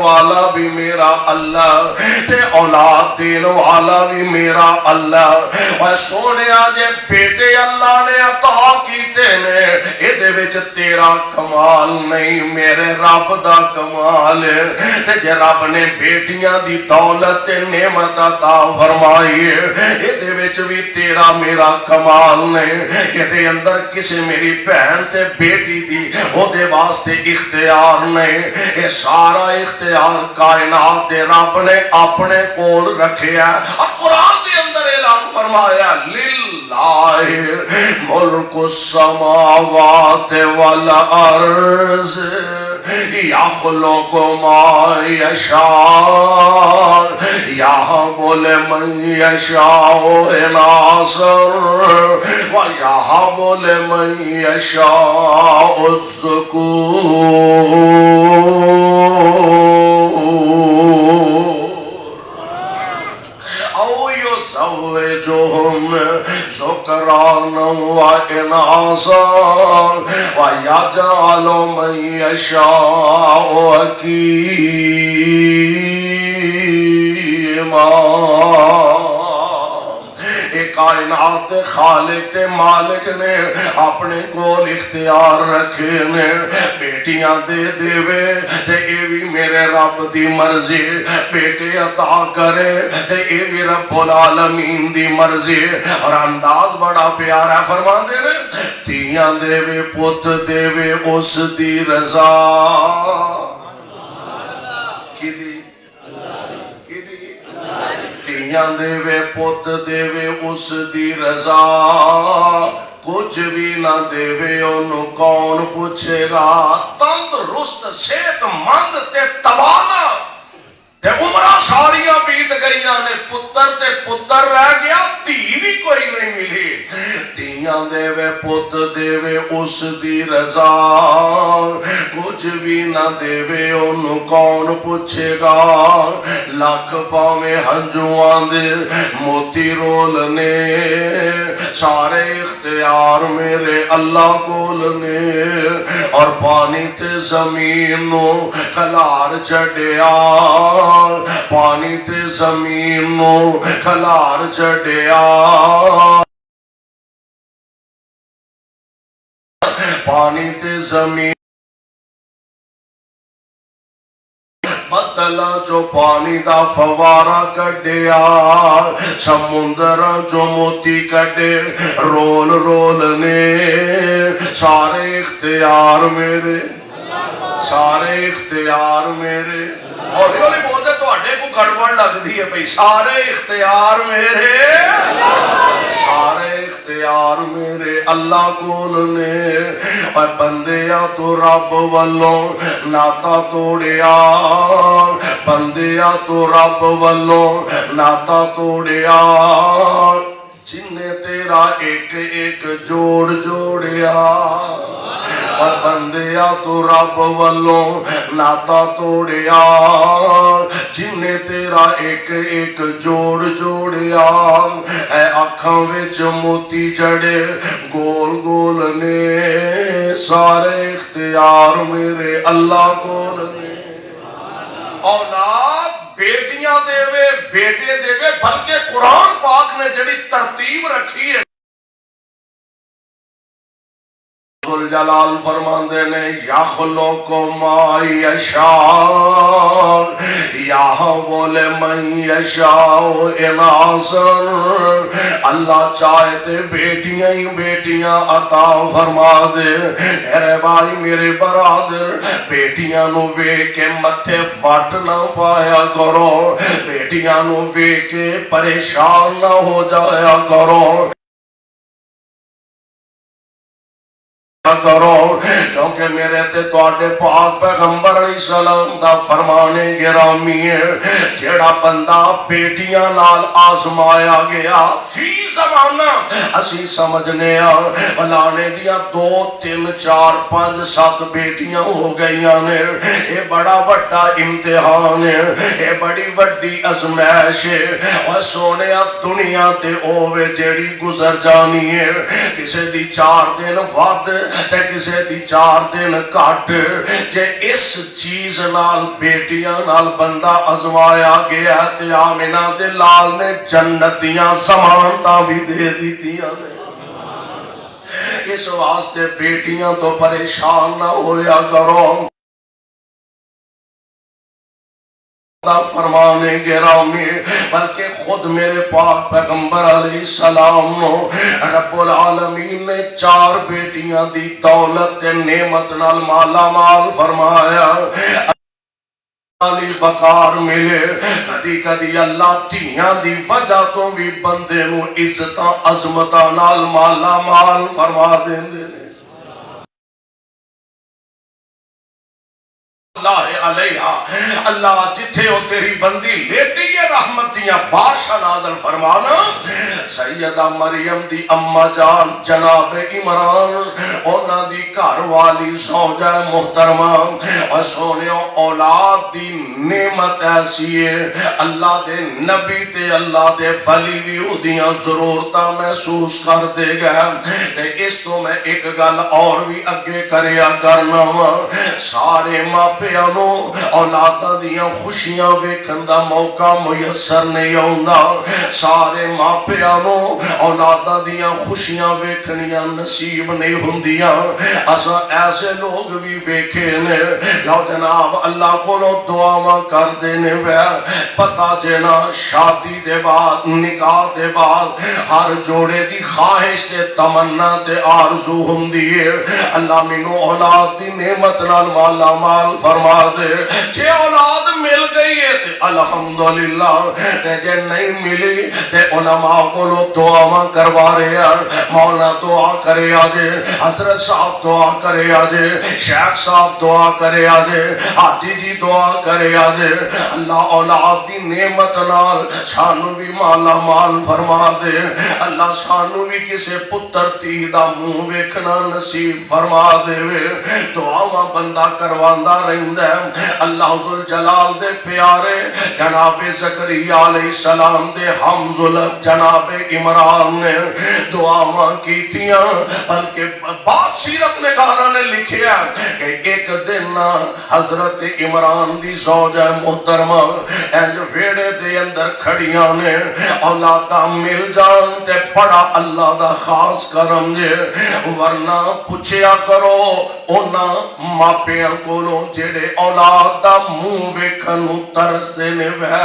والا بھی میرا اللہ تے اولاد دین والا بھی میرا اللہ۔ اور سونے آجے بیٹے اللہ نے عطا کیتے نے ایدے وچ تیرا کمال نہیں میرے رب دا کمال ہے۔ تے جے رب نے بیٹیاں دی دولت نعمت عطا فرمائی ہے ایدے وچ بھی تیرا میرا کمال نہیں۔ ایدے اندر کسی میری بہن تے بیٹی دی او دے واسطے اختیار نہیں، اے سارا اختیار کائنات دے رب نے اپنے کول رکھیا۔ اور قرآن دے اندر اعلان فرمایا للہ ملک السماوات والارض یخلق ما یشاء یہب لمن یشاء اناثا ویہب لمن یشاء الذکور۔ او یزوجہم ذکرانا واناثا ویجعل من یشاء عقیما۔ کائنات خالق تے مالک نے اپنے کول اختیار رکھے نے، بیٹیاں دے دے تے اے بھی میرے رب دی مرضی، بیٹے عطا کرے تے اے بھی رب العالمین دی مرضی۔ اور انداز بڑا پیارا فرماندے نے تیاں دے وے پت دے وے اس دی رضا کی دی تیاں دے وے پت دے وے اس دی رضا، کچھ بھی نہ دے وے انہوں کون پوچھے گا۔ تندرست صحت مند تے توانا تے عمرہ ساریاں بیت گئیاں نے، پتر تے پتر رہ گیا، تھی بھی کوئی نہیں ملی۔ تیاں دے وے پت دے وے اس دی رضا، کچھ بھی نہ دے وے انہوں کون پوچھے گا۔ لاکھ پاویں ہنجواں دے موتی رولنے، سارے اختیار میرے اللہ کولنے۔ اور پانی تے زمین نو کھلار چڑیا، پانی تے زمین نو کھلار چڑیا، پانی تے زمین بدلاں چو پانی دا فوارا کڈیا، سمندراں چو موتی کڈے رول رول نے۔ سارے اختیار میرے، سارے اختیار میرے۔ ہولی ہولی بولتے تو اڈے کو گڑبڑ لگ دی ہے بھئی، سارے اختیار میرے، سارے اختیار میرے اللہ کول نے۔ اور بندیا تو رب والوں ناتا توڑیا، بندیا تو رب والوں ناتا توڑیا، جن نے تیرا ایک ایک جوڑ جوڑیا۔ اور بندیا تو رب والوں ناتا توڑیا، جن نے تیرا ایک ایک جوڑ جوڑیا۔ اے اکھاں وچ موتی جڑے گول گول نے، سارے اختیار میرے اللہ کول نے۔ اولاد بیٹیاں دے وے بیٹے دے وے، بلکہ قرآن پاک نے جڑی ترتیب رکھی ہے ذوالجلال فرماندے نے یخلق ما یشاء یہب لمن یشاء اناثا۔ اللہ چاہے تے بیٹیاں ہی بیٹیاں عطا فرما دے۔ میرے بھائی میرے برادر، بیٹیاں نو ویکھ کے متھے وٹ نہ پایا کرو، بیٹیاں نو ویکھ کے پریشان نہ ہو جایا کرو کرو، کیونکہ میرے تے تواڈے پاک پیغمبر علیہ السلام دا فرمانے گرامی ہے، جیڑا بندہ بیٹیاں نال آزمایا گیا فی زمانہ اسی سمجھنے فلانے دیا 2 3 4 5 7 بیٹیاں ہو گئیاں نے، اے بڑا بڑا امتحان ہے، اے بڑی بڑی ازمائش ہے۔ اور سونے دنیا تے اوے جیڑی گزر جانی ہے، کسے دی 4 دن ود تے کسے دی 4 دن کٹ جے اس چیز نال بیٹیاں نال بندہ ازمایا گیا تے آمنہ دے لال نے جنتیاں ضمانتاں بھی دے دیتیاں نے اس واسطے بیٹیاں تو پریشان نہ ہویا کرو فرمانے گرامی بلکہ خود میرے پاک پیغمبر علیہ السلام رب العالمین نے 4 بیٹیاں دی دولت نعمت نال مالا مال فرمایا علی بکار ملے کدی کدی اللہ تیاں دی وجہ تو بھی بندے نو عزتاں عظمتاں نال مالا مال فرما دیندے نے اللہ علیہ اللہ جتھے ہو تیری بندی لیٹی ہے رحمتیاں بادشاہ نازل فرمانا سیدہ مریم دی اما جان جناب عمران اونا دی گھر والی زوجہ محترمہ اور سونے اولاد دی نعمت ایسی ہے اللہ دے نبی تے اللہ دے ولی بھی اودیاں ضرورتاں محسوس کر دے گا اس تو میں ایک گل اور بھی اگے کریا کرنا سارے ماں پیانو اولاداں دیاں خوشیاں ویکھن دا موقع میسر نہیں آوندا سارے ماں پیانو اولاداں دیاں خوشیاں ویکھنیاں نصیب نہیں ہوندیاں اساں ایسے لوگ بھی ویکھے نے لو جناب اللہ کولوں دعاواں کر دینے وے پتہ جنا شادی دے بعد نکاح دے بعد ہر جوڑے دی خواہش تے تمنا تے آرزو ہوندی ہے اللہ مینوں اولاد دی نعمت نال مالا مال فرما دے جے اولاد مل گئی ہے تے الحمدللہ تے جے نہیں ملی تے علماء کو دعاواں کروا رہے ہیں مولا دعا کرے آجے حضرت صاحب دعا کرے آجے شیخ صاحب دعا کرے آجے حاجی جی دعا کرے آجے اللہ اولاد دی نعمت نال سانو بھی مالا مال فرما دے اللہ سانو بھی کسے پتر تی دا منہ ویکھنا نصیب فرما دے دعاواں بندہ کرواندہ رہندہ اللہ ذل جلال دے پیارے جناب زکریا علیہ السلام دے حمزلت جناب عمران نے دعاواں کیتیاں بلکہ بعض سیرت نگارہ نے لکھیا کہ ایک دن حضرت عمران دی زوجہ محترمہ اینج ویڑے دے اندر کھڑیاں نے اولادہ مل جان تے پڑا اللہ دا خاص کرم جے ورنہ پوچھیا کرو اونا ماپیاں کولوں جڑے اولاد دا منہ ویکھن ترس دینے وے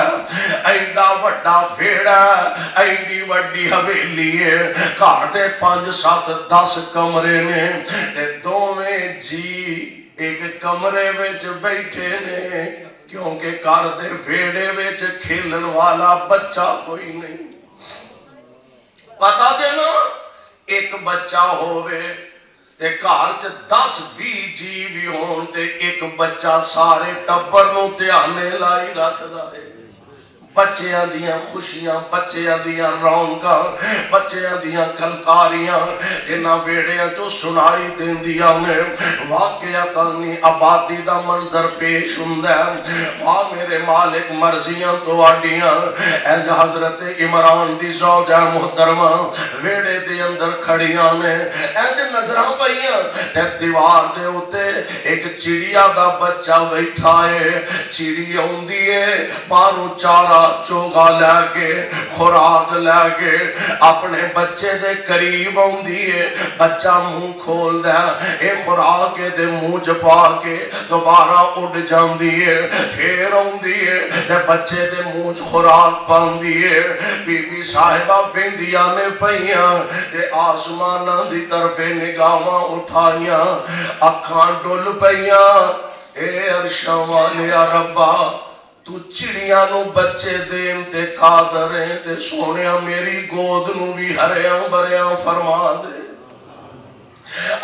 ایڈا وڈا ویڑا ایڈی وڈی حویلی ہے گھر دے 5 7 10 کمرے نے تے دوویں جی ایک کمرے وچ بیٹھے نے کیونکہ گھر دے ویڑے وچ کھیلن والا بچہ کوئی نہیں پتا دینا ایک بچہ ہوئے تے گھر چ 10 20 جی بھی ہون تے ایک بچہ سارے ٹبر نوں دھیانے لائی رکھدا ہے بچیاں دیاں خوشیاں بچیاں دیاں رونقاں بچیاں دیاں کلکاریاں انہاں ویڑیاں جو سنائی دیندیاں نے واقعتاً آبادی دا منظر پیش ہوندا ہے واہ میرے مالک مرضیاں تواڈیاں اینج حضرت عمران دی زوجہ محترمہ ویڑے دے اندر کھڑیاں نے اینج نظراں پئیاں تے دیوار دے اوتے ایک چڑیا دا بچہ بیٹھا ہے چڑی اوندی ہے باہروں چارہ چوگا لے کے خوراک لے کے اپنے بچے دے قریب ہوندی ہے بچہ منہ کھول دے اے خوراک دے منہ چ پا کے دوبارہ اڑ جاندی ہے پھر ہوندی ہے تے بچے دے منہ چ خوراک پاندی ہے بی بی صاحبہ ویندیاں نے پئیاں تے آسماناں دی طرف نگاہاں اٹھائیاں اکھاں ڈل پئیاں اے عرشاں والیا ربا تو چڑیاں نو بچے دین تے قادر ہیں تے سونیا میری گود نو بھی ہریاں بریاں فرما دے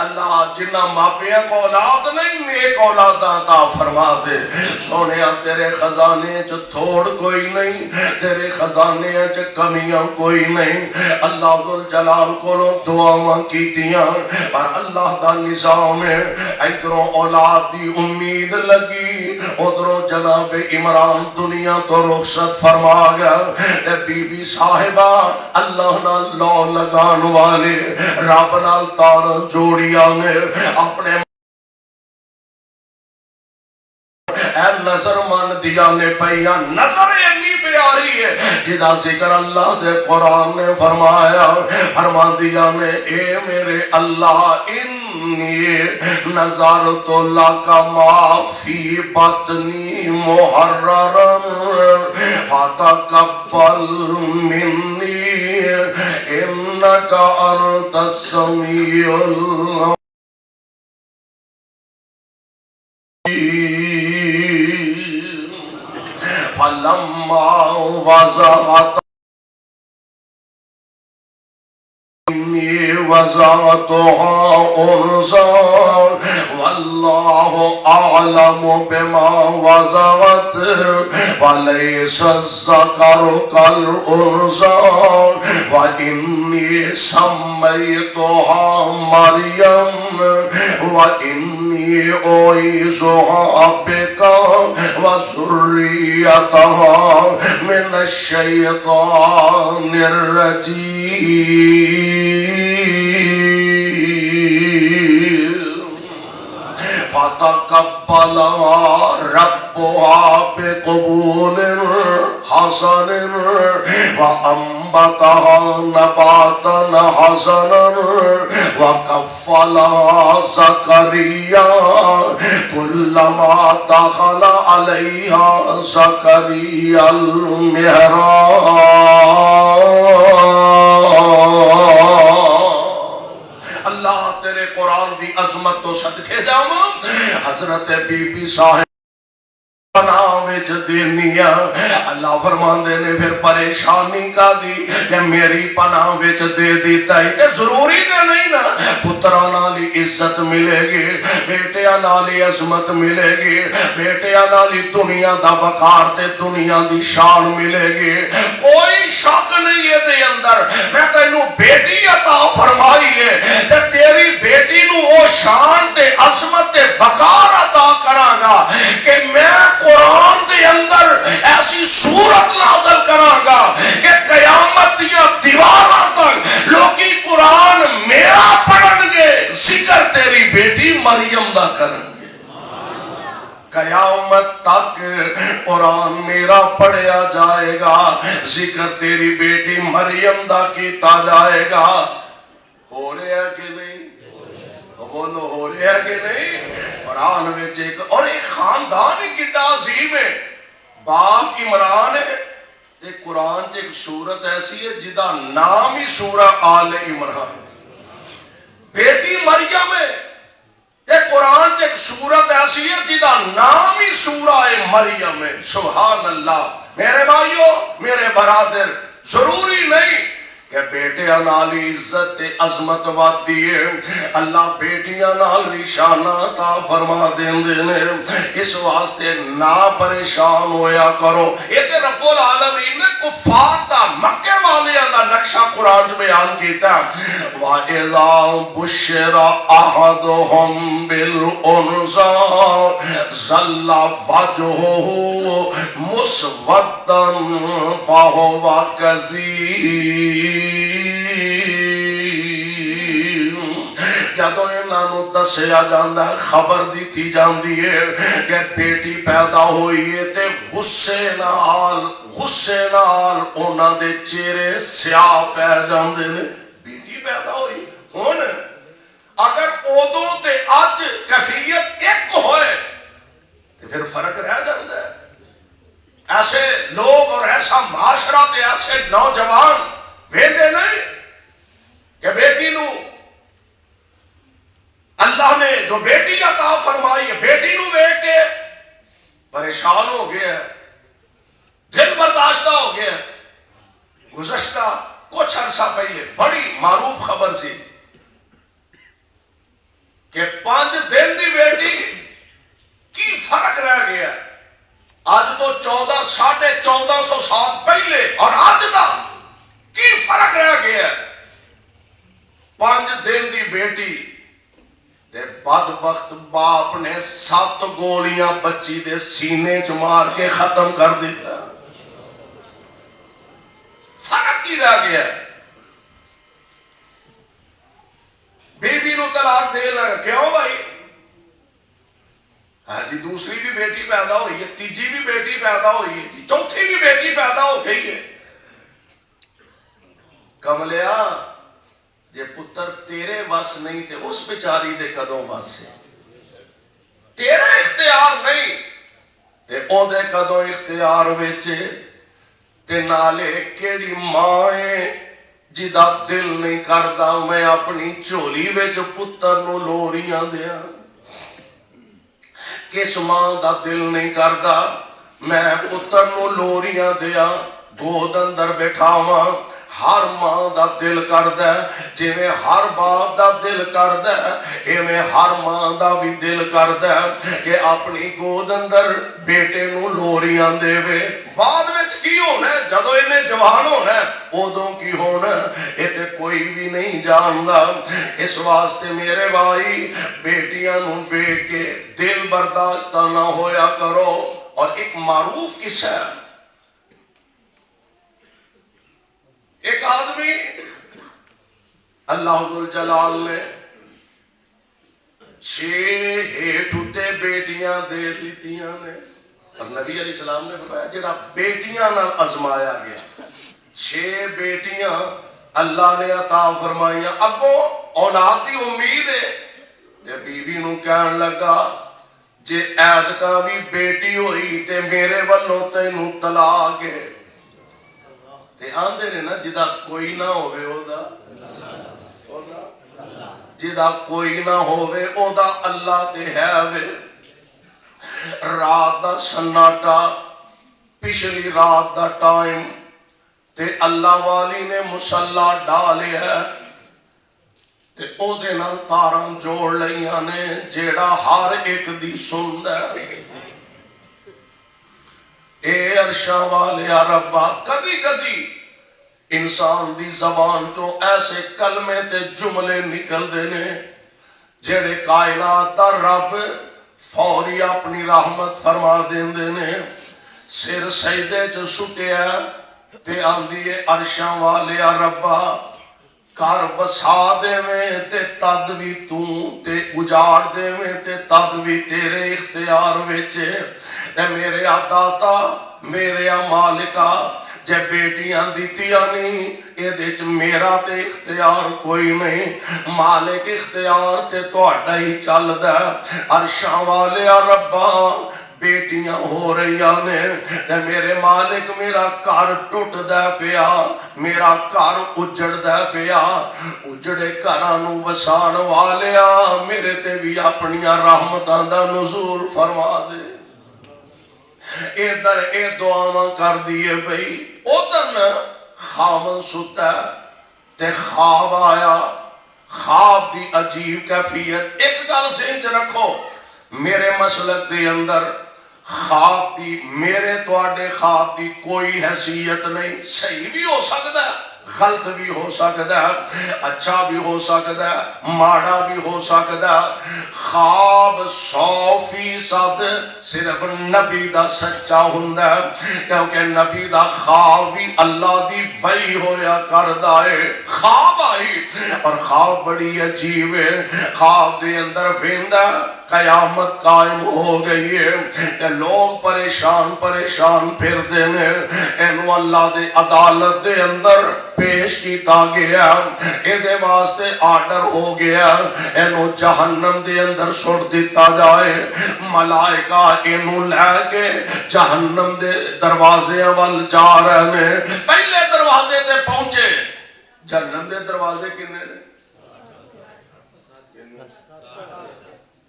اللہ جنہ ماپیاں کو اولاد نہیں نیک اولاد عطا فرما دے سونیا تیرے خزانے چ تھوڑ کوئی نہیں تیرے خزانے چ کمیاں کوئی نہیں اللہ ذل جلال کولوں دعاواں کیتیاں پر اللہ دا نظام ہے ادھروں اولاد دی امید لگی ادھروں جناب عمران دنیا تو رخصت فرما گیا تے بی بی صاحبہ اللہ نال لو لگان والے رب نال تار جوڑیاں نے اپنے اے نظر من دیا نے پہیا نظر انی پیاری ہے جدا ذکر اللہ دے قرآن نے فرمایا فرما دیا نے اے میرے اللہ انی نظرت لک ما فی بطنی محررا فتقبل منی انک انت السمیع العلیم فلما وضعت وضعتها انثى والله اعلم بما وضعت وليس الذكر كالانثى واني سميتها مريم واني اعيذها بك وذريتها من الشيطان الرجيم فتقبلها ربها بقبول حسن وأنبتها نباتا حسنا وكفلها زكريا كلما دخل عليها زكريا المحراب اللہ تیرے قرآن دی عظمت تو صدقے جاواں حضرت بی بی صاحب پناہ وچ دینیا اللہ فرماندے نے پھر پریشانی کا دی کہ میری پناہ وچ دے دیتا ہے تے ضروری تے نہیں نا پتراں نال عزت ملے گی بیٹیاں نال عظمت ملے گی بیٹیاں نال دنیا دا وقار تے دنیا دی شان ملے گی کوئی شک نہیں ہے دے اندر میں تینوں بیٹی عطا فرمائی ہے تے تیری بیٹی نو او شان تے عظمت تے وقار عطا کراں گا کہ میں قرآن دے اندر ایسی صورت نازل کراں گا کہ قیامت دیا دیواراں تک لوگی قرآن میرا پڑھن گے ذکر تیری بیٹی مریم دا کرن گے قیامت تک قرآن میرا پڑھیا جائے گا ذکر تیری بیٹی مریم دا کیتا جائے گا ہو رہا ہے کہ نہیں بولو ہو رہا ہے کہ نہیں قرآن وچ ایک اور ایک خاندان ہی کڈا عظیم ہے باپ عمران ہے تے قرآن چ ایک سورت ایسی ہے جدا نام ہی سورہ آل عمران بیٹی مریم ہے تے قرآن چ ایک سورت ایسی ہے جدا نام ہی سورہ مریم ہے سبحان اللہ میرے بھائیو میرے برادر ضروری نہیں کہ بیٹیاں نال عزت عظمت وادی ہے اللہ بیٹیاں نال نشانہ عطا فرما دیندے نے اس واسطے نہ پریشان ہویا کرو یہ تے رب العالمین نے کفار دا مکے والیاں دا نقشہ قرآن میں بیان کیتا وَإِذَا بُشِّرَ أَحَدُهُم بِالْأُنثَىٰ ظَلَّ وَجْهُهُ مُسْوَدًّا فَهُوَ كَظِيمٌ جدو انہوں دسیا جاندہ خبر دیتی جاندی ہے کہ بیٹی پیدا ہوئی ہے تے غصے نال انہاں دے چہرے سیاہ پہ جاندے نے بیٹی پیدا ہوئی ہن اگر اودوں تے اج کیفیت ایک ہوئے تے پھر فرق رہ جاندہ ہے ایسے لوگ اور ایسا معاشرہ تے ایسے نوجوان ویندے نہیں کہ بیٹی نو اللہ نے جو بیٹی عطا فرمائی ہے بیٹی نو ویکھ کے پریشان ہو گیا دل برداشتہ ہو گیا گزشتہ کچھ عرصہ پہلے بڑی معروف خبر سی کہ 5 دن دی بیٹی کی فرق رہ گیا آج تو 1400 سال پہلے اور آج دا کی فرق رہ گیا 5 دن دی بیٹی تے بدبخت باپ نے 7 گولیاں بچی دے سینے چ مار کے ختم کر دیتا فرق کی رہ گیا بی بی نو طلاق دے لگا. کیوں بھائی؟ ہاں جی دوسری بھی بیٹی پیدا ہوئی ہے, تیجی بھی بیٹی پیدا ہوئی ہے جی, چوتھی بھی بیٹی پیدا ہو گئی ہے. کملیا جے پتر تیرے بس نہیں تے اس بیچاری دے کدوں بس ہے؟ تیرا اختیار نہیں تے او دے کدوں اختیار وچ. تے نالے کیڑی ماں ہے جدا دل نہیں کردا میں اپنی جھولی وچ پتر نو لوریاں دیاں؟ کس ماں دا دل نہیں کردا میں پتر نو لوریاں دیاں گود اندر بٹھاواں؟ ہر ماں دا دل کردا ہے جویں ہر باپ دا دل کردا ہے ایویں ہر ماں دا بھی دل کردا ہے کہ اپنی گود اندر بیٹے نو لوریاں دے وے. بعد وچ کی ہونا ہے جدوں انہیں جوان ہونا ہے ادوں کی ہونا اے تے کوئی بھی نہیں جاندا. اس واسطے میرے بھائی بیٹیاں نو ویکھ کے دل برداشت نہ ہویا کرو. اور ایک معروف قصہ ہے, ایک آدمی اللہ ذوالجلال نے 6 ہیٹھ اتے بیٹیاں دے دیتیاں نے. اور نبی علیہ السلام نے فرمایا جڑا بیٹیاں نہ آزمایا گیا 6 بیٹیاں اللہ نے عطا فرمائیاں, اگوں اولاد کی امید ہے. تے بی بی نو کہن لگا جے ایدکاں بھی بیٹی ہوئی تے میرے والوں تینوں طلاق ہے. تے آندے نے نا جدا کوئی نہ ہوئے او دا جدا کوئی نہ ہوئے او دا اللہ تے ہے وے. رات دا سناٹا پچھلی رات دا ٹائم تے اللہ والی نے مسلح ڈالے ہے تے او دے نال تاراں جوڑ لئیاں نے جیڑا ہر ایک دی سندا ہے. اے عرشاں والیا ربا کدی کدی انسان دی زبان چو ایسے کلمے تے جملے نکل دینے جیڑے کائنات دا رب فوری اپنی رحمت فرما دین دینے. سر سجدے چ سٹیا تے آندی ہے عرشاں والیا ربا کر بسا دے میں تے تد بھی تو تے اجاڑ دے میں تے تد بھی تیرے اختیار وچے. اے میرے داتا میرے مالکا جے بیٹیاں دیتیاں نہیں اے دیچ میرا تے اختیار کوئی نہیں, مالک اختیار تے تہاڈا ہی چلدا. عرشاں والیا ربا بیٹیاں ہو رہیاں نے تے میرے مالک میرا گھر ٹوٹدا پیا, میرا گھر اجڑدا پیا. اجڑے گھراں نو وسان والیا میرے تے بھی اپنی رحمتاں دا نزول فرما دے. ادھر اے دعاواں کر دیے بھئی ادھر خامن ستا تے خواب آیا. خواب دی عجیب کیفیت. ایک گل سمجھ رکھو میرے مسلک دے اندر خواب دی میرے تواڈے خواب دی کوئی حیثیت نہیں. صحیح بھی ہو سکتا ہے غلط بھی ہو سکتا ہے اچھا بھی ہو سکتا ہے ماڑا بھی ہو سکتا ہے. خواب 100% صرف نبی دا سچا ہوندا ہے کیونکہ نبی دا خواب بھی اللہ دی وحی ہویا کردا ہے. خواب آئی اور خواب بڑی عجیب ہے. خواب دے اندر ویندا قیامت قائم ہو گئی ہے کہ لوگ پریشان پھر دینے اینو اللہ دے عدالت دے اندر پیش کیتا گیا. اے واسطے آرڈر ہو گیا اینو جہنم دے اندر سٹ دیتا جائے. ملائکہ اینو لے کے جہنم دے دروازے وال جا رہے ہیں. پہلے دروازے تے پہنچے. جہنم دے دروازے کنے نے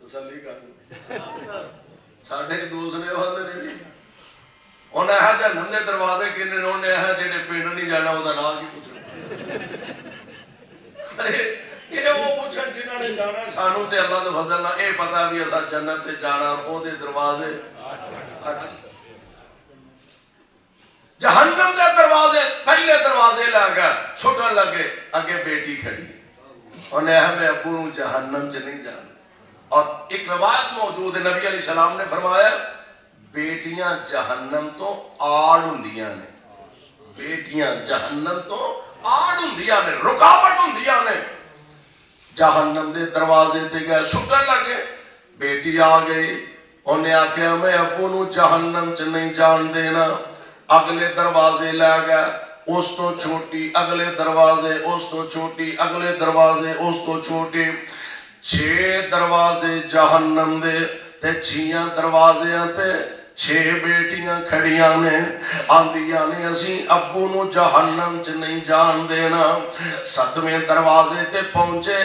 تسلی کر ساڈے دوسرے بندے نے بھی انہیں ہے جہنم دے دروازے کنے نے انہیں ہے جڑے پنڈ نہیں جانا وہ راہ کی پوچھنا. یہ وہ پوچھن جنہوں نے جانا سانو تے اللہ دے فضل نال اے پتہ بھی اسا جنت تے جانا او دے دروازے جہنم دے دروازے پہلے دروازے لگا چھٹن لگے اگے بیٹی کھڑی انہیں ہے میں ابو جہنم چ نہیں جانا. اور ایک روایت موجود ہے نبی علیہ السلام نے فرمایا بیٹیاں جہنم تو آڑ ہوندیاں نے. بیٹیاں جہنم تو آڑ ہوندیاں نے رکاوٹ ہوندیاں نے. جہنم دے دروازے تے گئے سٹن لگے بیٹی آ گئی انہیں آکھیا میں ابو نو جہنم چ نہیں جان دینا اگلے دروازے لے گئے اس تو چھوٹی اگلے دروازے اس تو چھوٹی اگلے دروازے اس تو چھوٹی 6 دروازے جہنم دے تے 6 دروازیاں تے 6 بیٹیاں کھڑیاں نے آندیاں نے اسی ابو نو جہنم چ نہیں جان دینا 7ویں دروازے تے پہنچے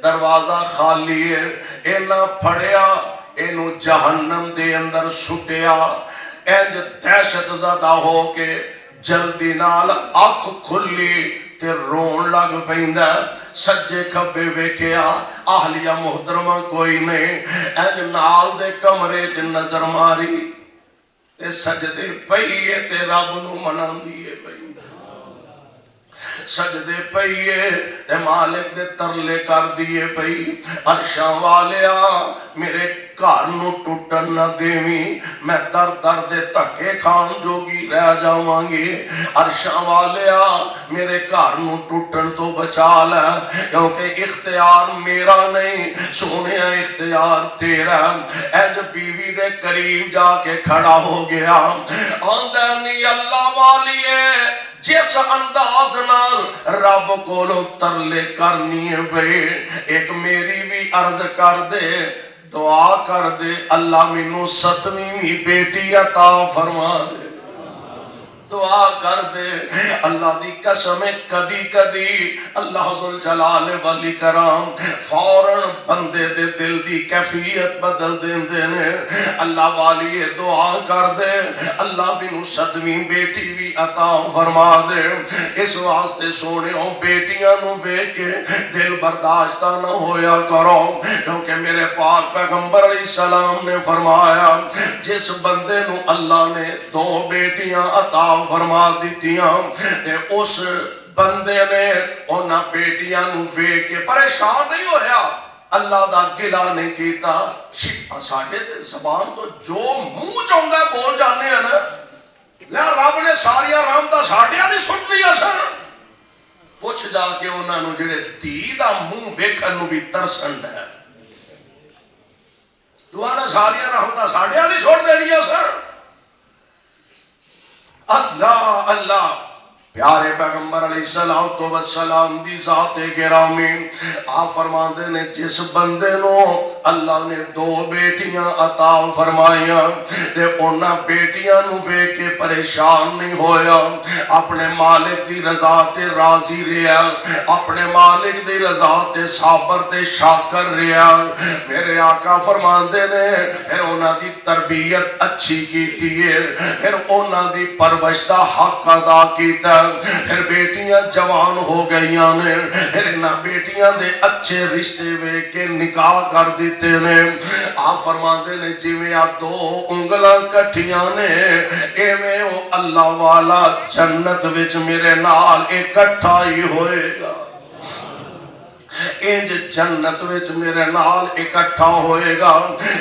دروازہ خالی ہے اینا پھڑیا اینو جہنم دے اندر سٹیا اینج دہشت زدہ ہو کے جلدی نال اکھ کھلی تے رون لگ پیندا سجے کھبے ویکھیا اہلیہ محترمہ کوئی نہیں اینج نال دے کمرے چ نظر ماری تے سجدے پئیے تے رب نو مناندی پئی سجدے پئیے تے مالک دے ترلے کر دیے پئی عرشاں والیا میرے گھر نو ٹوٹن نہ دیویں میں در در دے تکے کھان جوگی رہ جاواں گی عرشاں والیا میرے گھر نو ٹوٹن تو بچا لے کیونکہ اختیار میرا نہیں سونے اختیار تیرا اینج بیوی دے قریب جا کے کھڑا ہو گیا آندہ نہیں اللہ والیے جس انداز نال رب کولو ترلے کرنی ہے بھئی ایک میری بھی عرض کر دے دعا کر دے اللہ منو 7ویں بیٹی عطا فرما دے دعا کر دے اللہ دی قسم کدی کدی اللہ ذوالجلال والاکرام فوراً بندے دے دل دی کیفیت بدل دیندے نے اللہ والی دعا کر دے اللہ بنو 7ویں بیٹی بھی عطا فرما دے اس واسطے سونے بیٹیاں نو ویکھ کے دل برداشتہ نہ ہویا کرو کیونکہ میرے پاک پیغمبر علیہ السلام نے فرمایا جس بندے نو اللہ نے 2 بیٹیاں عطا فرما دیتیاں تے اس بندے نے انہاں بیٹیاں نو ویکھ کے پریشان نہیں ہویا اللہ دا گلہ نہیں کیتا ساڈے تے زبان تو جو منہ چاہندا بول جانے ہیں نا لے رب نے ساریاں رحمتاں ساڈیاں نہیں سٹ لیا سر پوچھ جا کے انہاں نو جڑے دھی دا منہ ویکھن نو بھی ترسن ہے دعانا ساریاں رحمتاں ساڈیاں نہیں چھوڑ دینیاں سر اللہ اللہ پیارے پیغمبر علیہ السلام دی ذات گرامی آپ فرماندے نے جس بندے نو اللہ نے 2 بیٹیاں عطا فرمائیاں تے انہاں بیٹیاں نو ویکھ کے پریشان نہیں ہویا اپنے مالک دی رضا تے راضی رہیا اپنے مالک دی رضا تے صابر تے شاکر رہیا میرے آقا فرماندے نے پھر انہاں دی تربیت اچھی کیتی ہے پھر انہاں دی پرورش دا حق ادا کیتا پھر بیٹیاں جوان ہو گئیاں نے پھر انہاں بیٹیاں دے اچھے رشتے ویکھ کے نکاح کر دیتے نے آپ فرماندے نے جویں آ 2 انگلاں کٹھیاں نے ایویں او اللہ والا جنت وچ میرے نال اکٹھا ہی ہوئے گا انج جنت وچ میرے نال اکٹھا ہوئے گا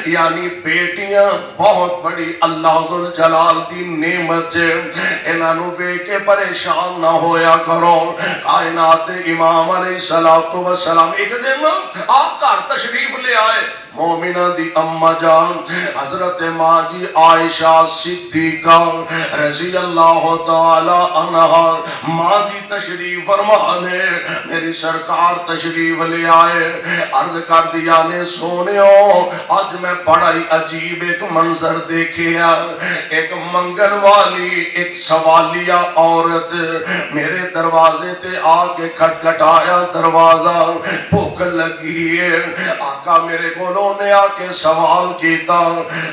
یعنی بیٹیاں بہت بڑی اللہ ذوالجلال دی نعمت ہے انہاں نو ویکھ کے پریشان نہ ہویا کرو کائنات دے امام علیہ السلام ایک دن آپ گھر تشریف لے آئے مومنہ دی اماں جان حضرت ماں جی عائشہ صدیقہ رضی اللہ تعالی عنہا ماں جی تشریف فرمانے میری سرکار تشریف لے آئے عرض کر دیا نے سونیو آج میں بڑا ہی عجیب ایک منظر دیکھیا ایک منگن والی ایک سوالیہ عورت میرے دروازے تے آ کے کھٹکھٹایا دروازہ بھوک لگی ہے آقا میرے کو نے آ کے سوال کیتا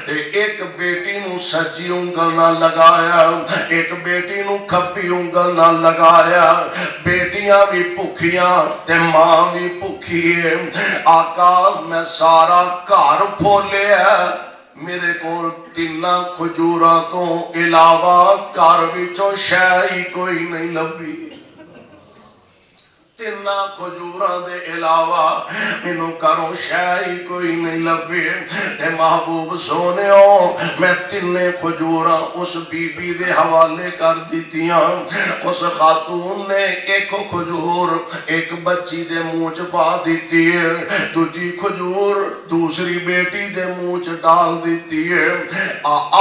ایک بیٹی نو سجی انگل نہ لگایا ایک بیٹی نو کھبی انگل نہ لگایا بیٹیاں بھی بھوکیاں تے ماں بھی بھوکی ہے آقا میں سارا گھر پھولیا میرے کول 3 کھجوراں تو علاوہ گھر وچوں شے ہی کوئی نہیں لبھی تینا کھجوراں دے علاوہ مینوں کروں شے ہی کوئی نہیں لبے تے محبوب سونےو میں تینے کھجوراں اس بی بی دے حوالے کر دیتیاں اس خاتون نے ایک کھجور ایک بچی دے منہ چ پا دیتی ہے دوجی کھجور دوسری بیٹی دے منہ چ ڈال دیتی ہے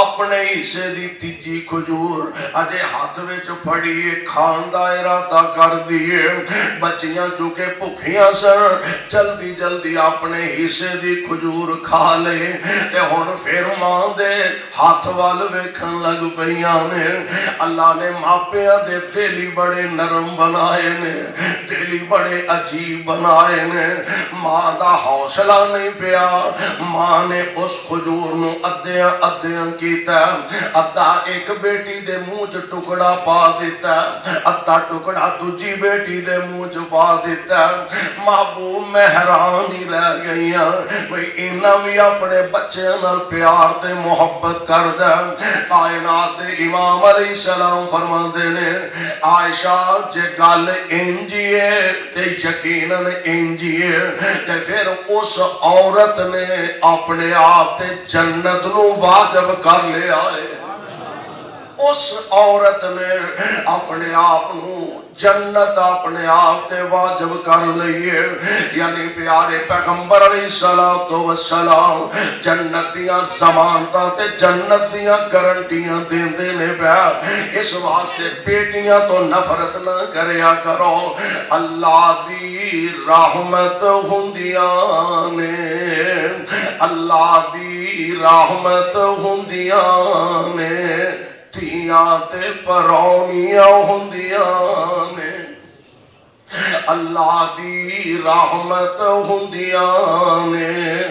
اپنے حصے دی تیجی کھجور اجے ہاتھ وچ پھڑی کھان دا ارادہ کر دیے بچیاں چونکہ بھکھیاں سن جلدی جلدی اپنے حصے دی کھجور کھا لے تے ہن پھر ماں دے ہاتھ وال ویکھن لگ پیاں نے اللہ نے ماپیاں دے دل ہی بڑے نرم بنائے نے دل ہی بڑے عجیب بنائے نے ماں دا حوصلہ نہیں پیا ماں نے اس کھجور نو ادیاں ادیاں کیتا ادھا ایک بیٹی دے منہ چ ٹکڑا پا دیتا ادھا ٹکڑا دوجی بیٹی دے منہ چ پا دیتا محبوب میں حیران ہی رہ گئی بھئی انہاں بھی اپنے بچے نال پیار تے محبت کر دے کائنات دے امام علیہ السلام فرماندے نے عائشہ جے گل انجی ہے تے یقیناً انجی ہے تے پھر اس عورت نے اپنے آپ تے جنت نو واجب کر لیا ہے اس عورت نے اپنے آپ نو جنت اپنے آپ تے واجب کر لئیے یعنی پیارے پیغمبر علیہ السلام جنتیاں زمانتاں تے جنتیاں گارنٹیاں دیندے نے پیا اس واسطے بیٹیاں تو نفرت نہ کریا کرو اللہ دی رحمت ہوندیاں نے اللہ دی رحمت ہوندیاں نے تیاں تے پرونیاں ہوندیاں نے اللہ دی رحمت ہوندیاں نے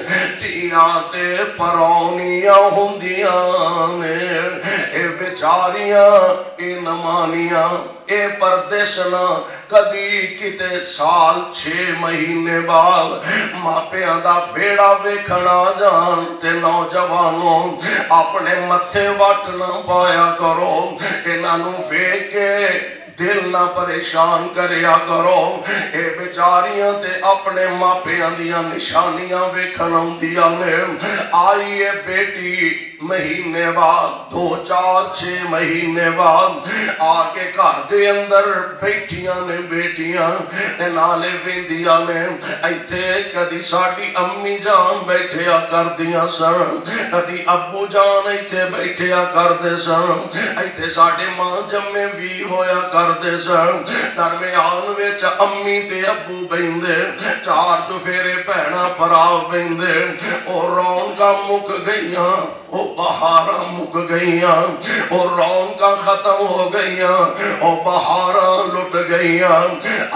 تیاں تے پرونیاں ہوندیاں نے اے بیچاریاں اے نمانیاں اے پردیسنا کدی کتے سال 6 مہینے بعد ماپیاں دا بیڑا ویکھنا جان تے نوجوانوں اپنے متھے وٹ نہ پایا کرو انہاں نو ویکھ کے دل نہ پریشان کریا کرو اے بیچاریاں تے اپنے ماپیاں دیاں نشانیاں ویکھن آندیاں نے آئی اے بیٹی مہینے بعد 2 4 6 مہینے بعد آ کے گھر دے اندر بیٹھیاں نے بیٹیاں تے نالے ویندیاں نے ایتھے کدی ساڈی امی جان بیٹھیا کردیاں سن کدی ابو جان ایتھے بیٹھیا کردے سن ایتھے ساڈے ماں جمے وی ہویا کردے سن درمیان وچ امی تے ابو بیندے 4 چفیرے بہنا بھرا بیندے او رونقاں مک گئیاں او بہاراں مک گئیاں او رونقاں ختم ہو گئیاں او بہاراں لٹ گئیاں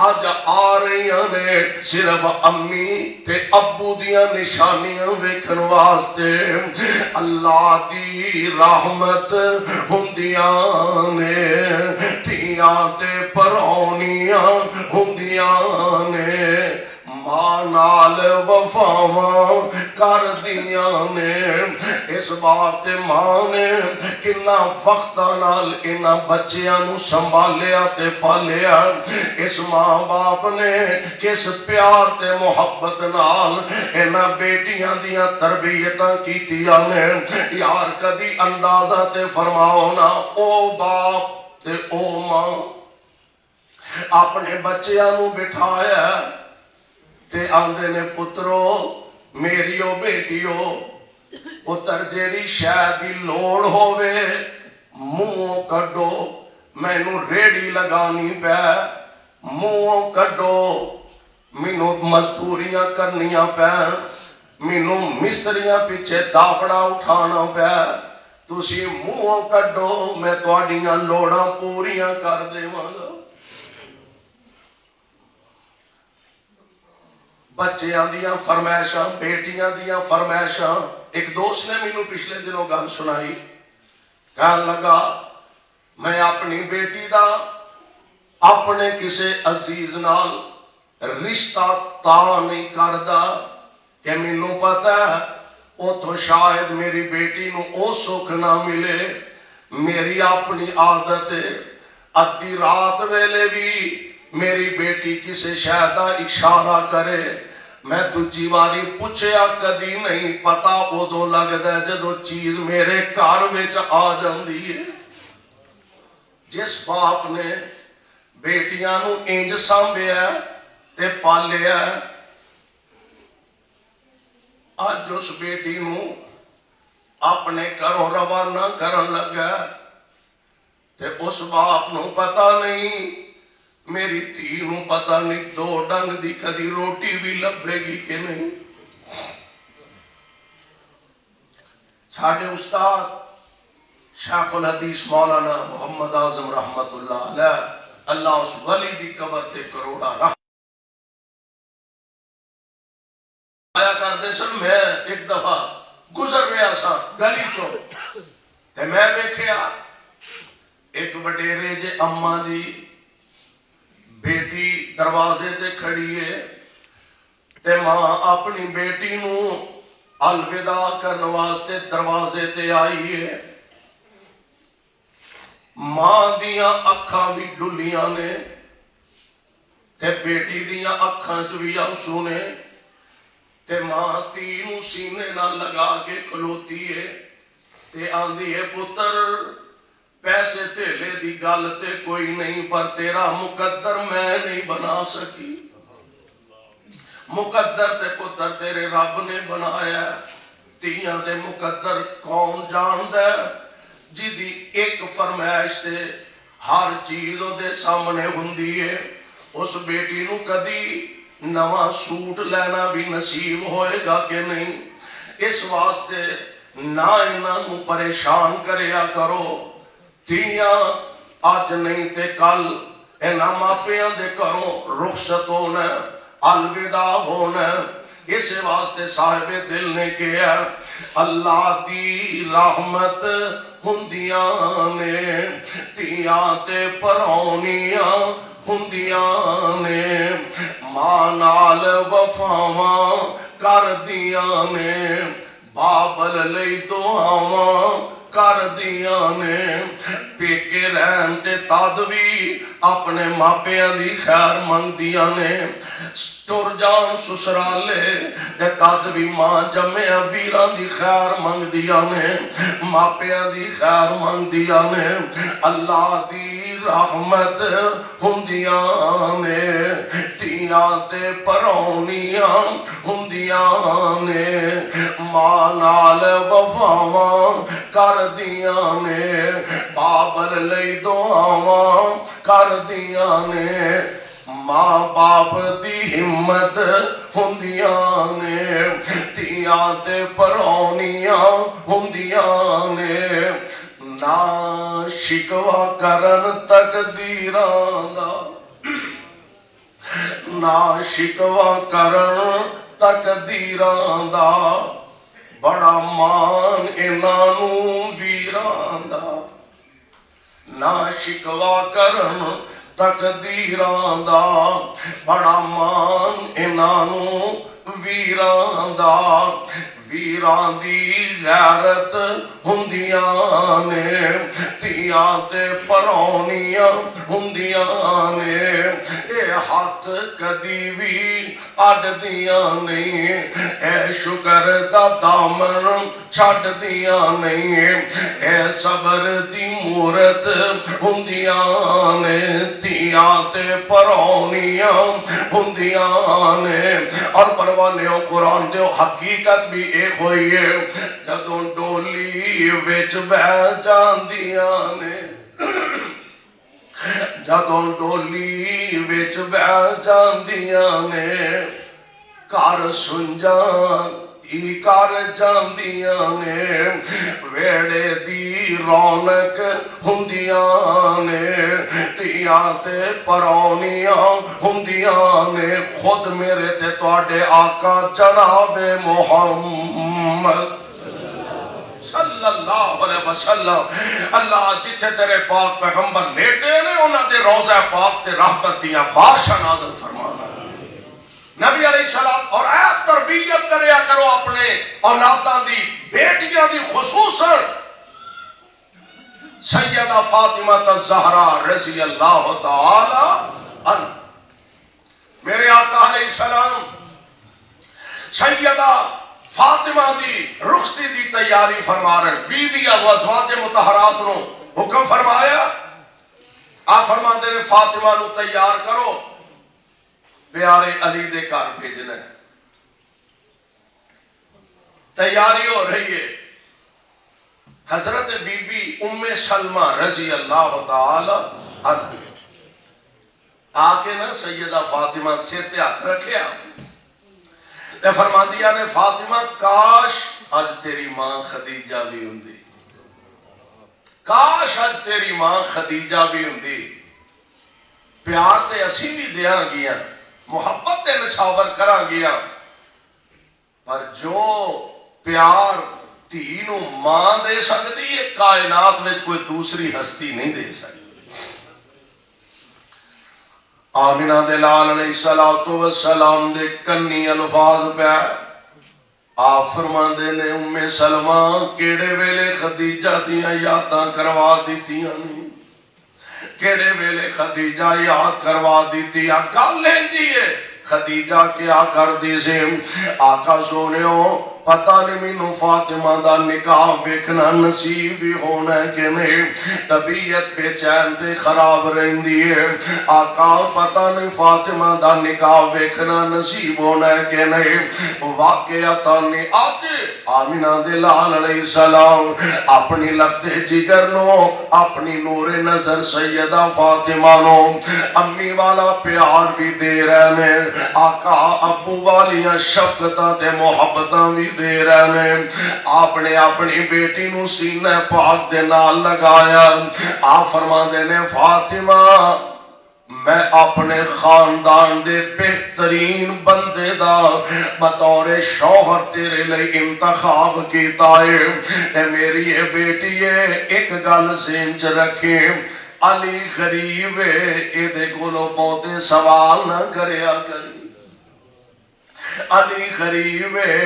آج آ رہیاں نے صرف امی تے ابو دیاں نشانیاں ویکھن واسطے اللہ دی رحمت ہوندیاں نے تیاں تے پرونیاں ہوندیاں نے ماں نال وفاواں کر دیاں نے اس بات تے ماں نے کنا وقت نال انہاں بچیاں نو سنبھالیا تے پالیا اس ماں باپ نے کس پیار تے محبت نال انہاں بیٹیاں دیاں تربیتاں کیتیاں نے یار کدی اندازہ تے فرماؤ نا او باپ تے او ماں اپنے بچیاں نو بٹھایا تے آندے نے پترو میریو بیٹیو پتر جیڑی شاید دی لوڑ ہووے منہوں کڈو مینوں ریڑی لگانی پے منہوں کڈو مینوں مزدوریاں کرنیاں پے مینوں مستریاں پیچھے داپڑا اٹھانا پے تسی منہوں کڈو میں تواڈیاں لوڑاں پوریاں کر دیواں گا بچیاں دیاں فرمائشاں بیٹیاں دیاں فرمائشاں ایک دوست نے مینوں پچھلے دنوں گل سنائی کہن لگا میں اپنی بیٹی دا اپنے کسے عزیز نال رشتہ تا نہیں کردا کہ مینوں پتہ ہے او تو شاید میری بیٹی نو او سکھ نہ ملے میری اپنی عادت ہے ادھی رات ویلے بھی میری بیٹی کسے شاید اشارہ کرے میں دوجی واری پوچھیا کدی نہیں پتا ادو لگتا ہے جدو چیز میرے گھر وچ آ جاندی ہے۔ جس باپ نے بیٹیاں نو انج سانبھیا تے پالیا اج اس بیٹی نو اپنے گھروں روانہ کرن لگا تے اس باپ نو پتہ نہیں میری دھی نو پتہ نہیں دو ڈنگ دی کدی روٹی بھی لبے گی کہ نہیں۔ ساڈے استاد شیخ الحدیث مولانا محمد اعظم رحمت اللہ علیہ اللہ اس ولی دی قبر تے کروڑا رحمت آیا کرتے سن۔ میں ایک دفعہ گزر رہا سا گلی چو تے میں دیکھیا ایک وڈیرے جے اماں دی بیٹی دروازے تے کھڑی ہے تے ماں اپنی بیٹی نو الوداع کرنے واسطے دروازے تے آئی ہے۔ ماں دیاں اکھاں بھی ڈلیاں نے تے بیٹی دیاں اکھاں چ بھی آنسو نے تے ماں تی نو سینے نہ لگا کے کھلوتی ہے تے آندی ہے پتر پیسے تیلے دی گل تے کوئی نہیں پر تیرا مقدر میں نہیں بنا سکی۔ مقدر تے پتر تیرے رب نے بنایا تیاں دے مقدر کون جاندہ جی دی ایک فرمائش تے ہر چیز دے سامنے ہوندی ہے۔ اس بیٹی نو کدی نواں سوٹ لینا بھی نصیب ہوئے گا کہ نہیں۔ اس واسطے نہ انہاں نو پریشان کریا کرو تیاں آج نہیں تے کل انہاں ماپیاں دے کرو رخصت ہونا الوداع ہونا۔ اس واسطے صاحب دل نے کہا اللہ دی رحمت ہندیاں نے تیاں تے پرونیاں ہندیاں نے ماں نال وفاواں کر دیاں نے بابل لئی دعاواں کر دیاں نے پیکے رہن تے تادوی اپنے ماپیاں دی خیر منگ دیاں نے ٹر جان سسرالے تے تادوی ماں جمعہ ویران دی خیر منگ دیاں نے ماپیاں دی خیر منگ دیاں نے اللہ دی رحمت ہندیاں نے تیاں تے پرونیاں ہندیاں نے ماں نال وفاواں کر دیاں نے بابل لئی دعاواں کر دیاں نے ماں باپ دی ہمت ہندیاں نے تیاں تے پرونیاں ہندیاں نے نہ شکوا کرن تقدیراں دا نہ شکوا کرن تقدیراں دا بڑا مان انہاں نو ویراں دا نہ شکوا کرن تقدیراں دا بڑا مان انہاں نو ویراں دا ویراں دی غیرت ہندیاں نے تیاں تے پرونیاں ہندیاں نے اے ہاتھ کدی بھی اڈ دیاں نہیں اے شکر دا دامن چھڈ دیاں نہیں اے صبر دی مورت ہندیاں نے تیاں تے پرونیاں ہندیاں نے اور پروانیوں قرآن دیو حقیقت بھی ایک ہوئی ہے جدوں ڈولی وچ بہ جاندیاں نے جدوں ڈولی وچ بہ جاندیاں نے کر سنجان ای کر جاندیاں نے ویڑے دی رونق ہندیاں نے تیاں تے پرونیاں ہندیاں نے خود میرے تے تواڈے آقا جناب محمد صلی اللہ علیہ وسلم اللہ جتھے تیرے پاک پیغمبر لیٹے نے انہاں دے روضہ پاک تے رحمت دیاں بارشاں نازل فرمانا نبی علیہ السلام اور اے تربیت کریا کرو اپنے اولاداں دی بیٹیاں دی خصوصاً سیدہ فاطمہ الزہرا رضی اللہ تعالی عنہ میرے آقا علیہ السلام سیدہ فاطمہ دی رخصتی دی تیاری فرما رہے، بیوی و ازواج مطہرات نو حکم فرمایا، آپ فرما دے فاطمہ نو تیار کرو، پیارے علی دے گھر بھیجنا ہے۔ تیاری ہو رہی ہے، حضرت بی بی ام سلمہ رضی اللہ تعالی عنہ آکے نا سیدہ فاطمہ سر تے ہاتھ رکھیا تے فرما دیا نے فاطمہ کاش آج تیری ماں خدیجہ بھی ہوندی، کاش آج تیری ماں خدیجہ بھی ہوندی، پیار تے اسی بھی دیاں گیا، محبت تے نچھاور کراں گیا، پر جو پیار تینو ماں دے سکتی ہے کائنات میں کوئی دوسری ہستی نہیں دے سکتی۔ آمینہ دے لال علیہ السلام دے کنی الفاظ پہ آپ فرما دے نے ام سلمہ کیڑے ویلے خدیجہ دیاں یاداں کروا دیتیاں نہیں، کیڑے ویلے خدیجہ یاد کروا دیتیاں، گل لیندی ہے خدیجہ کیا کر دی سے آقا سونےو پتہ نہیں مینوں فاطمہ دا نکاح ویکھنا نصیب بھی ہونا ہے کہ نہیں، طبیعت بے چین تے خراب رہندی ہے، آقا پتہ نہیں فاطمہ دا نکاح ویکھنا نصیب ہونا ہے کہ نہیں، واقعتاً آتے آمینہ دے لال علیہ السلام اپنی لگتے جگر نو اپنی نور نظر سیدہ فاطمہ نو امی والا پیار بھی دے رہے ہیں، آقا ابو والیاں شفقتاں تے محبتاں بھی دے رہے ہیں، آپ نے اپنی بیٹی نو سینہ پاک دے نال لگایا، آپ فرما دینے فاطمہ میں اپنے خاندان دے بہترین بندے دا بطور شوہر تیرے لئے انتخاب کیتا ہے، اے میری اے بیٹی ہے ایک گل ذہن چ رکھے، علی غریب ہے اے دے کولو بہتے سوال نہ کریا کری، علی غریب ہے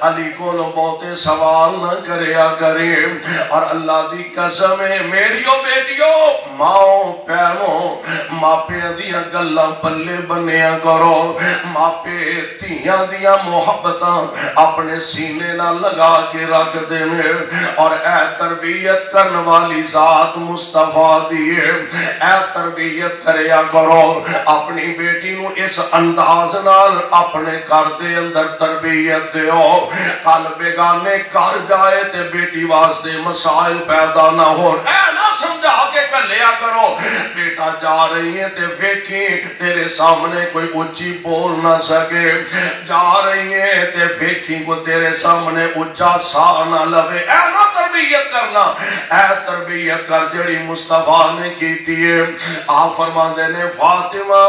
علی کولو بہتے سوال نہ کریا کرے، اور اللہ دی قسم ہے میریو بیٹیو ماں پیروں ماپے دیاں گلاں پلے بنیا کرو، ماپے تیاں دیاں محبتاں اپنے سینے نہ لگا کے رکھ دینے، اور اے تربیت کرنے والی ذات مصطفیٰ دیئے اے تربیت کریا کرو، اپنی بیٹی نو اس انداز نال اپنے کر دے اندر تربیت دیو، کل بیگانے کر جائے تے بیٹی واسطے مسائل پیدا نہ ہو، اے نہ سمجھا کے کر لیا کرو بیٹا جا رہی ہے تے فیکھی تیرے سامنے کوئی اچھی بول نہ سکے، جا رہی ہے تے فیکھی کو تیرے سامنے اچھا سا نہ لوے، اے نہ تربیت کرنا، اے تربیت کر جڑی مصطفیٰ نے کیتی ہے، آپ فرما دینے فاطمہ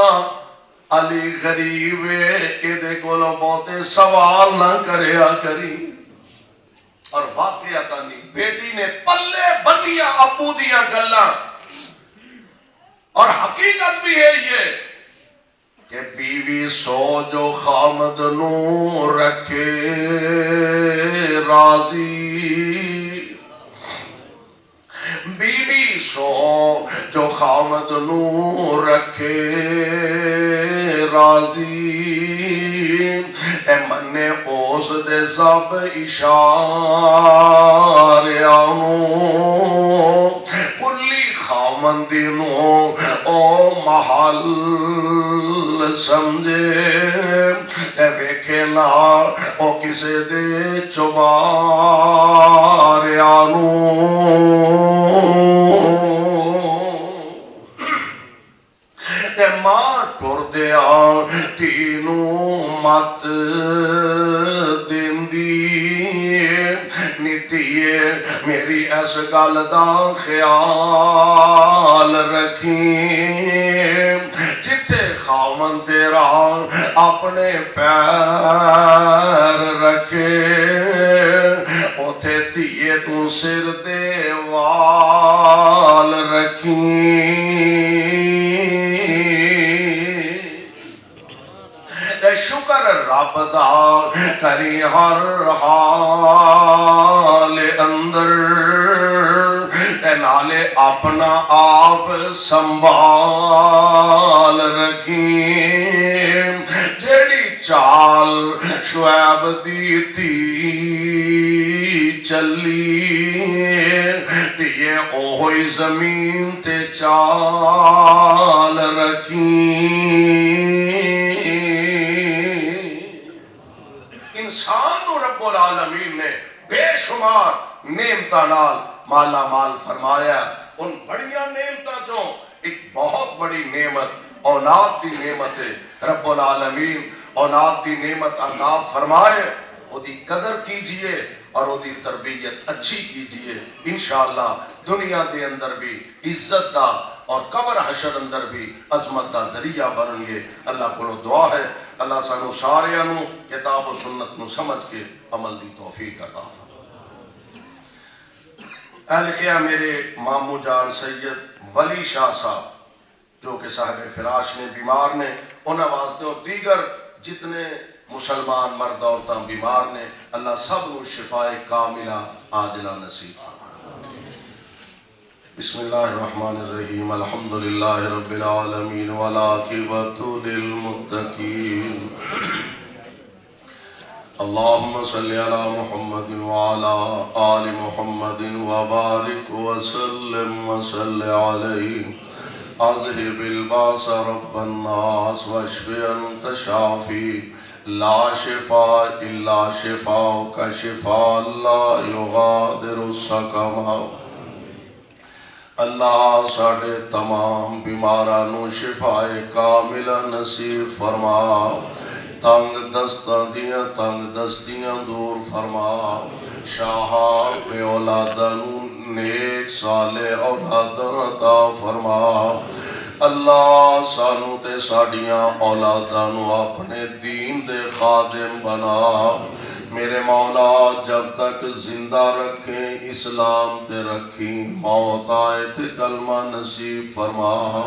علی غریب ایدے کولو بہتے سوال نہ کریا کری، اور واقعہ نہیں بیٹی نے پلے بنیا ابو دیا گلاں، اور حقیقت بھی ہے یہ کہ بیوی سو جو خامد نو رکھے راضی، بیوی سو جو خامد نو رکھے راضی، اے منے اوز دے سب اشاریانو کلی خامندی نو او محل سمجھے، اے ویکھے نا او کسے دے چباریانو، ماں ٹر دیا تینو مت دیندی نیتیے میری اس گل دا خیال رکھیں، جتھے خاون تیرا اپنے پیر رکھے اوتھے تیے تو سر دے وال رکھیں، شکر رب دا کری ہر حال اندر، نالے اپنا آپ سنبھال رکھیں، چال شعیب دی تھی چلی تے یہ اوہی زمین تے چال رکھی انسان و رب العالمین نے بے شمار نعمتاں نال مالا مال فرمایا ان بڑیاں نعمتاں چوں ایک بہت بڑی نعمت اولاد دی نعمت ہے رب العالمین اولاد دی نعمت عطا فرمائے وہ دی قدر کیجئے اور وہ دی تربیت اچھی کیجئے انشاءاللہ دنیا دے اندر بھی عزت دا اور قبر حشر اندر بھی عظمت دا ذریعہ بنن گے اللہ کو دعا ہے اللہ سانو سارے انو کتاب و سنت نو سمجھ کے عمل دی توفیق عطا فرمائے اہل خیام میرے مامو جان سید ولی شاہ صاحب جو کہ صاحب فراش نے بیمار نے انہیں واسطے اور دیگر جتنے مسلمان مرد عورتاں بیمار نے اللہ سب نو شفائے کاملہ عاجلہ نصیب فرمائے بسم اللہ الرحمن الرحیم الحمدللہ رب العالمین والعاقبۃ للمتقین اللہم صلی علی محمد وعلی آل محمد وبارک وسلم وصلی علیہ اذهب الباس رب الناس واشف انت شافی لا شفاء الا شفاءک شفاء لا یغادر سقما اللہ ساڑے تمام بیمارانو شفاء کاملہ نصیب فرما تنگ دستیاں دور فرما شاہا بے اولادانو نیک صالح اولاداں عطا فرما اللہ سانو تے ساڑیاں اولادانو اپنے دین دے خادم بنا میرے مولا جب تک زندہ رکھیں اسلام تے رکھیں موت آئے تے کلمہ نصیب فرما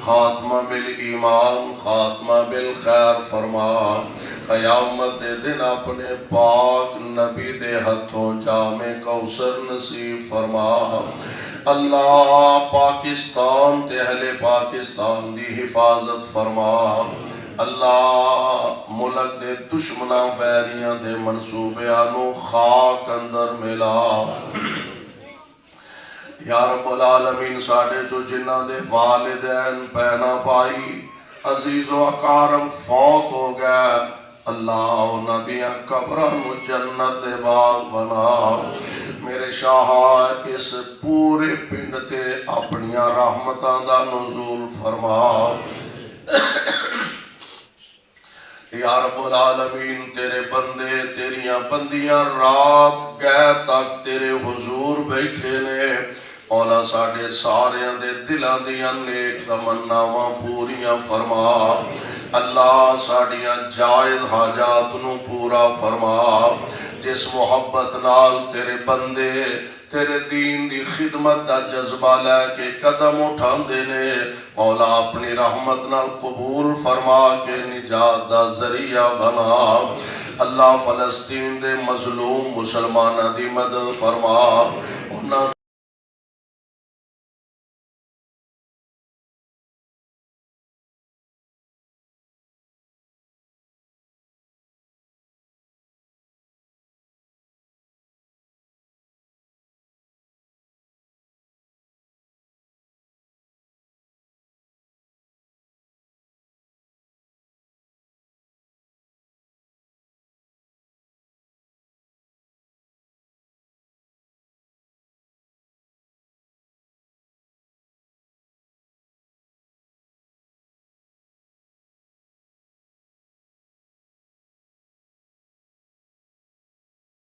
خاتمہ بالایمان خاتمہ بالخیر فرما قیامت دے دن اپنے پاک نبی دے ہتھوں جام کوثر نصیب فرما اللہ پاکستان تے اہل پاکستان دی حفاظت فرما اللہ ملک دے دشمناں بیریاں دے منصوبیانو خاک اندر ملا یا رب العالمین ساڑے جو جنہ دے والدین پینا پائی عزیز و اکارم فوت ہو گئے اللہ انہاں دیاں قبران جنت دے باغ بنا میرے شاہ اس پورے پنڈ تے اپنیاں رحمتاں دا نزول فرما یا رب العالمین تیرے بندے تیریاں بندیاں رات گئے تک تیرے حضور بیٹھے نے مولا ساڑے سارے دے دلاں دیاں نیک تمناواں پوریاں فرما اللہ ساڑیاں جائز حاجات نو پورا فرما جس محبت نال تیرے بندے تیرے دین دی خدمت دا جذبہ لے کے قدم اٹھان دینے مولا اپنی رحمت نال قبول فرما کے نجات دا ذریعہ بنا اللہ فلسطین دے مظلوم مسلمانہ دی مدد فرما